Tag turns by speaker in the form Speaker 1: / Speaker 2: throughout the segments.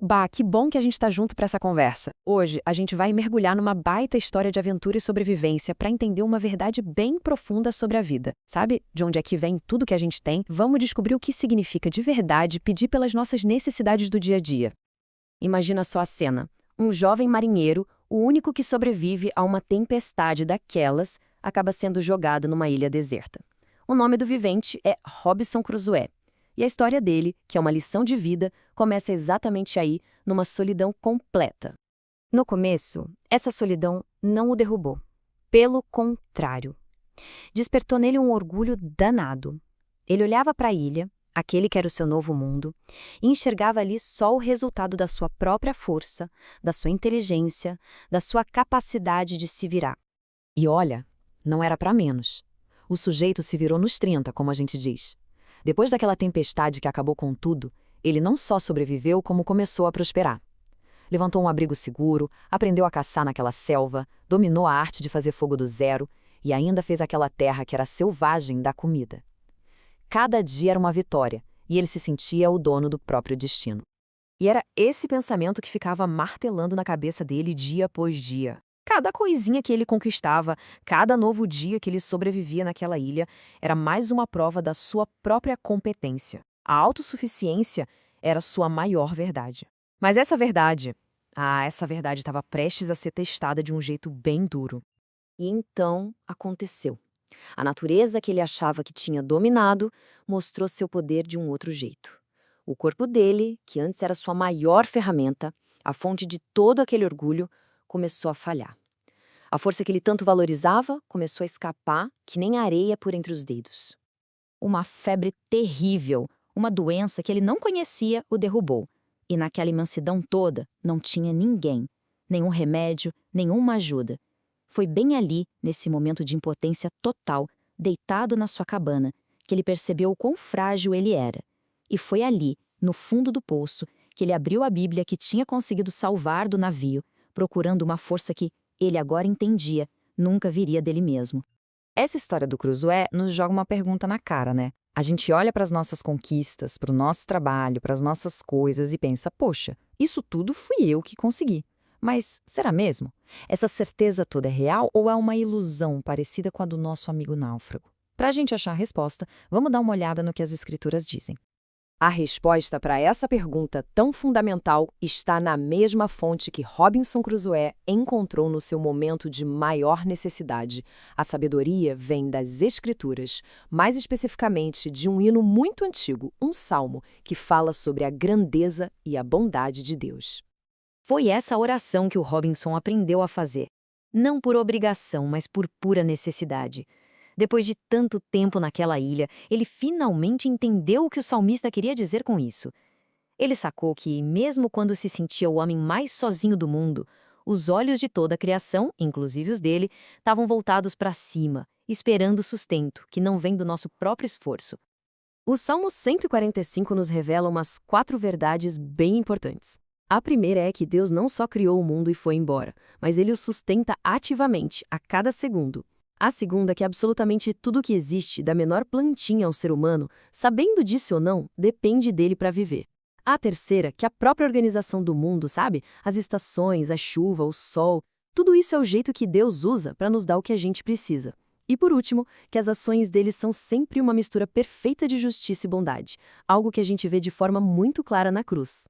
Speaker 1: Bah, que bom que a gente tá junto pra essa conversa. Hoje, a gente vai mergulhar numa baita história de aventura e sobrevivência pra entender uma verdade bem profunda sobre a vida. Sabe de onde é que vem tudo que a gente tem? Vamos descobrir o que significa de verdade pedir pelas nossas necessidades do dia a dia. Imagina só a cena. Um jovem marinheiro, o único que sobrevive a uma tempestade daquelas, acaba sendo jogado numa ilha deserta. O nome do vivente é Robinson Crusoe. E a história dele, que é uma lição de vida, começa exatamente aí, numa solidão completa. No começo, essa solidão não o derrubou. Pelo contrário, despertou nele um orgulho danado. Ele olhava para a ilha, aquele que era o seu novo mundo, e enxergava ali só o resultado da sua própria força, da sua inteligência, da sua capacidade de se virar. E olha, não era para menos. O sujeito se virou nos 30, como a gente diz. Depois daquela tempestade que acabou com tudo, ele não só sobreviveu, como começou a prosperar. Levantou um abrigo seguro, aprendeu a caçar naquela selva, dominou a arte de fazer fogo do zero e ainda fez aquela terra que era selvagem dar comida. Cada dia era uma vitória, e ele se sentia o dono do próprio destino. E era esse pensamento que ficava martelando na cabeça dele dia após dia. Cada coisinha que ele conquistava, cada novo dia que ele sobrevivia naquela ilha, era mais uma prova da sua própria competência. A autossuficiência era sua maior verdade. Mas essa verdade estava prestes a ser testada de um jeito bem duro. E então aconteceu. A natureza que ele achava que tinha dominado mostrou seu poder de um outro jeito. O corpo dele, que antes era sua maior ferramenta, a fonte de todo aquele orgulho, começou a falhar. A força que ele tanto valorizava começou a escapar, que nem areia por entre os dedos. Uma febre terrível, uma doença que ele não conhecia, o derrubou. E naquela imensidão toda, não tinha ninguém, nenhum remédio, nenhuma ajuda. Foi bem ali, nesse momento de impotência total, deitado na sua cabana, que ele percebeu o quão frágil ele era. E foi ali, no fundo do poço, que ele abriu a Bíblia que tinha conseguido salvar do navio, procurando uma força que ele agora entendia, nunca viria dele mesmo. Essa história do Crusoe nos joga uma pergunta na cara, né? A gente olha para as nossas conquistas, para o nosso trabalho, para as nossas coisas e pensa, poxa, isso tudo fui eu que consegui. Mas será mesmo? Essa certeza toda é real ou é uma ilusão parecida com a do nosso amigo náufrago? Para a gente achar a resposta, vamos dar uma olhada no que as escrituras dizem. A resposta para essa pergunta tão fundamental está na mesma fonte que Robinson Crusoe encontrou no seu momento de maior necessidade. A sabedoria vem das Escrituras, mais especificamente de um hino muito antigo, um salmo, que fala sobre a grandeza e a bondade de Deus. Foi essa oração que o Robinson aprendeu a fazer, não por obrigação, mas por pura necessidade. Depois de tanto tempo naquela ilha, ele finalmente entendeu o que o salmista queria dizer com isso. Ele sacou que, mesmo quando se sentia o homem mais sozinho do mundo, os olhos de toda a criação, inclusive os dele, estavam voltados para cima, esperando o sustento, que não vem do nosso próprio esforço. O Salmo 145 nos revela umas 4 verdades bem importantes. A primeira é que Deus não só criou o mundo e foi embora, mas ele o sustenta ativamente, a cada segundo. A segunda é que absolutamente tudo que existe, da menor plantinha ao ser humano, sabendo disso ou não, depende dele para viver. A terceira, que a própria organização do mundo, sabe? As estações, a chuva, o sol, tudo isso é o jeito que Deus usa para nos dar o que a gente precisa. E por último, que as ações dele são sempre uma mistura perfeita de justiça e bondade, algo que a gente vê de forma muito clara na cruz.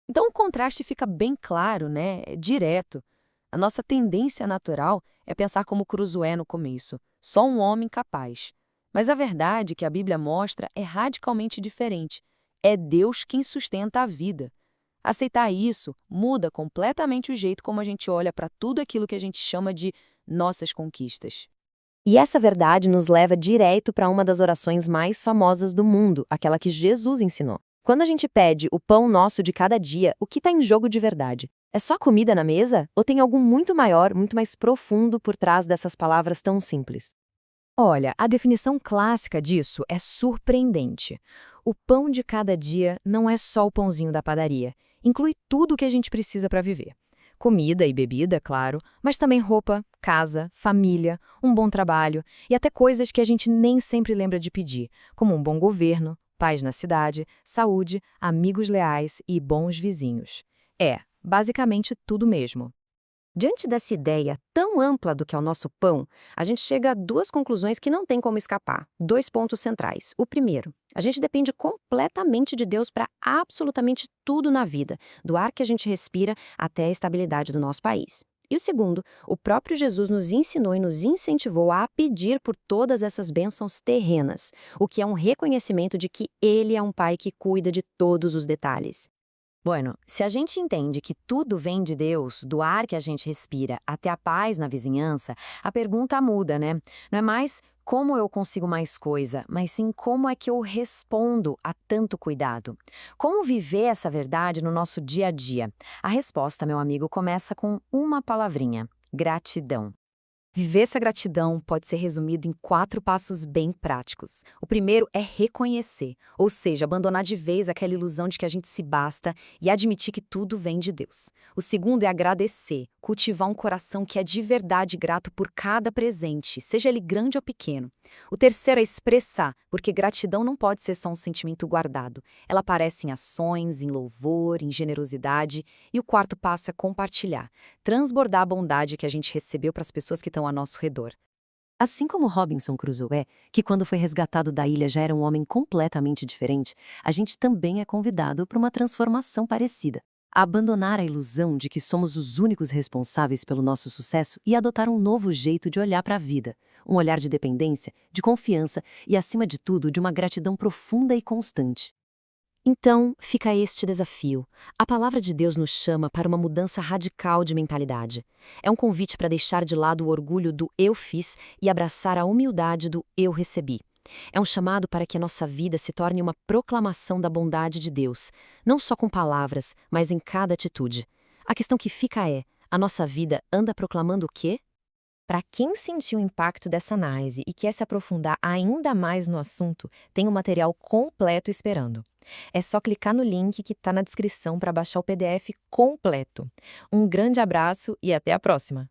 Speaker 1: Então o contraste fica bem claro, né? É direto. A nossa tendência natural é pensar como Crusoe no começo, só um homem capaz. Mas a verdade que a Bíblia mostra é radicalmente diferente. É Deus quem sustenta a vida. Aceitar isso muda completamente o jeito como a gente olha para tudo aquilo que a gente chama de nossas conquistas. E essa verdade nos leva direto para uma das orações mais famosas do mundo, aquela que Jesus ensinou. Quando a gente pede o pão nosso de cada dia, o que está em jogo de verdade? É só comida na mesa? Ou tem algo muito maior, muito mais profundo por trás dessas palavras tão simples? Olha, a definição clássica disso é surpreendente. O pão de cada dia não é só o pãozinho da padaria. Inclui tudo o que a gente precisa para viver. Comida e bebida, claro, mas também roupa, casa, família, um bom trabalho e até coisas que a gente nem sempre lembra de pedir, como um bom governo, Paz na cidade, saúde, amigos leais e bons vizinhos. É, basicamente tudo mesmo.
Speaker 2: Diante dessa ideia tão ampla do que é o nosso pão, a gente chega a duas conclusões que não tem como escapar. Dois pontos centrais. O primeiro, a gente depende completamente de Deus para absolutamente tudo na vida, do ar que a gente respira até a estabilidade do nosso país. E o segundo, o próprio Jesus nos ensinou e nos incentivou a pedir por todas essas bênçãos terrenas, o que é um reconhecimento de que Ele é um Pai que cuida de todos os detalhes.
Speaker 1: Bueno, se a gente entende que tudo vem de Deus, do ar que a gente respira até a paz na vizinhança, a pergunta muda, né? Não é mais como eu consigo mais coisa, mas sim como é que eu respondo a tanto cuidado. Como viver essa verdade no nosso dia a dia? A resposta, meu amigo, começa com uma palavrinha: gratidão.
Speaker 2: Viver essa gratidão pode ser resumido em 4 passos bem práticos. O primeiro é reconhecer, ou seja, abandonar de vez aquela ilusão de que a gente se basta e admitir que tudo vem de Deus. O segundo é agradecer, cultivar um coração que é de verdade grato por cada presente, seja ele grande ou pequeno. O terceiro é expressar, porque gratidão não pode ser só um sentimento guardado. Ela aparece em ações, em louvor, em generosidade. E o quarto passo é compartilhar, transbordar a bondade que a gente recebeu para as pessoas que estão ao nosso redor.
Speaker 3: Assim como Robinson Crusoe, que quando foi resgatado da ilha já era um homem completamente diferente, a gente também é convidado para uma transformação parecida. A abandonar a ilusão de que somos os únicos responsáveis pelo nosso sucesso e adotar um novo jeito de olhar para a vida. Um olhar de dependência, de confiança e, acima de tudo, de uma gratidão profunda e constante.
Speaker 2: Então, fica este desafio. A palavra de Deus nos chama para uma mudança radical de mentalidade. É um convite para deixar de lado o orgulho do eu fiz e abraçar a humildade do eu recebi. É um chamado para que a nossa vida se torne uma proclamação da bondade de Deus, não só com palavras, mas em cada atitude. A questão que fica é: a nossa vida anda proclamando o quê? Para quem sentiu o impacto dessa análise e quer se aprofundar ainda mais no assunto, tem um material completo esperando. É só clicar no link que está na descrição para baixar o PDF completo. Um grande abraço e até a próxima!